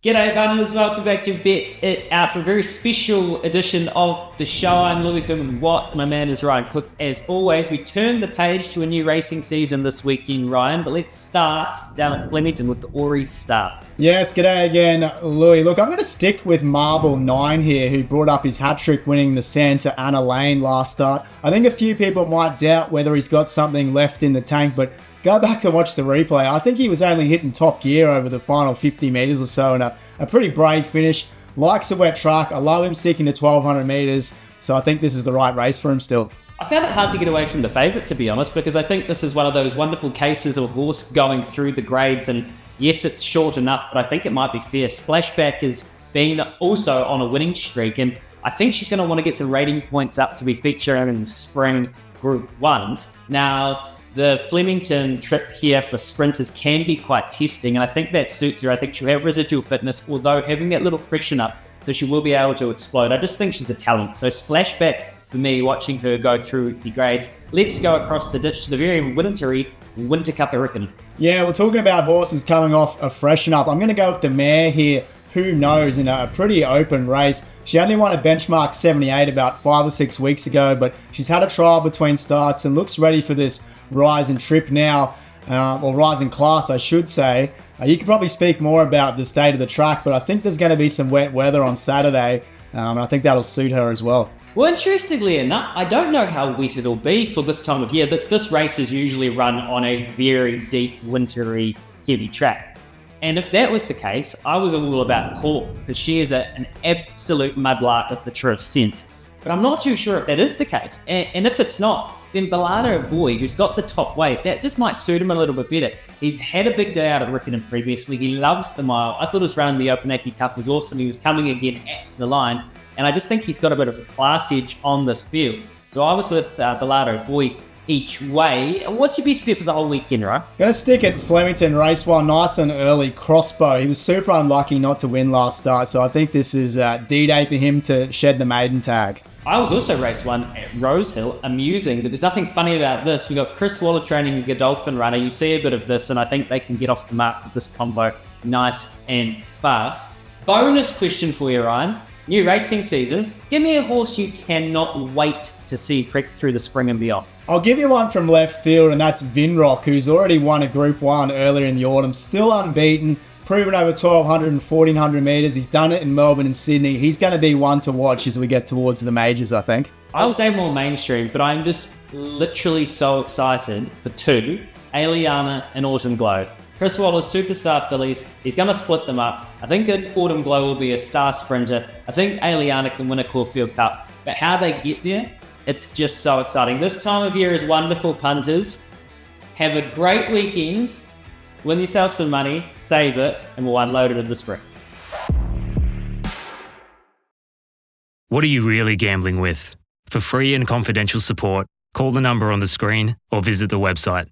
G'day punters, welcome back to Bet It Out for a very special edition of the show. I'm Louis Thurman Watt, my man is Ryan Cook. As always, we turn the page to a new racing season this weekend, Ryan, but let's start down at Flemington with the Ori Star. Yes, g'day again, Louis. Look, I'm going to stick with Marble 9 here, who brought up his hat-trick winning the Santa Ana Lane last start. I think a few people might doubt whether he's got something left in the tank, but go back and watch the replay. I think he was only hitting top gear over the final 50 metres or so, and a pretty brave finish. Likes a wet track. I love him sticking to 1,200 metres, so I think this is the right race for him still. I found it hard to get away from the favourite, to be honest, because I think this is one of those wonderful cases of a horse going through the grades, and yes, it's short enough, but I think it might be fair. Splashback has been also on a winning streak, and I think she's going to want to get some rating points up to be featured in the spring Group 1s. Now, the Flemington trip here for sprinters can be quite testing, and I think that suits her. I think she'll have residual fitness, although having that little freshen up, so she will be able to explode. I just think she's a talent. So Splashback, for me, watching her go through the grades. Let's go across the ditch to the very wintry Winter Cup at Riccarton. Yeah, we're talking about horses coming off a freshen up. I'm going to go with the mare here. Who knows, in a pretty open race. She only won a benchmark 78 about 5 or 6 weeks ago, but she's had a trial between starts and looks ready for this rise and trip now, or rise in class, I should say. You could probably speak more about the state of the track, but I think there's going to be some wet weather on Saturday, and I think that'll suit her as well. Well, interestingly enough, I don't know how wet it'll be for this time of year, but this race is usually run on a very deep, wintry, heavy track. And if that was the case, I was all about Court, because she is an absolute mudlark of the truest sense. But I'm not too sure if that is the case. And if it's not, then Bellado Boy, who's got the top weight, that just might suit him a little bit better. He's had a big day out at Riccarton previously. He loves the mile. I thought his run in the Open Aki Cup was awesome. He was coming again at the line. And I just think he's got a bit of a class edge on this field. So I was with Bellado Boy each way. What's your best bet for the whole weekend, right? Going to stick at Flemington race 1, nice and early. Crossbow. He was super unlucky not to win last start, so I think this is D-Day for him to shed the maiden tag. I was also race 1 at Rosehill, amusing, but there's nothing funny about this. We've got Chris Waller training a Godolphin runner. You see a bit of this, and I think they can get off the mark with this combo nice and fast. Bonus question for you, Ryan. New racing season. Give me a horse you cannot wait to see prick through the spring and beyond. I'll give you one from left field, and that's Vinrock, who's already won a Group 1 earlier in the autumn. Still unbeaten, proven over 1,200 and 1,400 metres. He's done it in Melbourne and Sydney. He's going to be one to watch as we get towards the majors, I think. I'll stay more mainstream, but I'm just literally so excited for 2, Aliana and Autumn Glow. Chris Waller's superstar fillies, he's going to split them up. I think Autumn Glow will be a star sprinter. I think Aliana can win a Caulfield Cup. But how they get there, it's just so exciting. This time of year is wonderful, punters. Have a great weekend. Win yourself some money, save it, and we'll unload it in the spring. What are you really gambling with? For free and confidential support, call the number on the screen or visit the website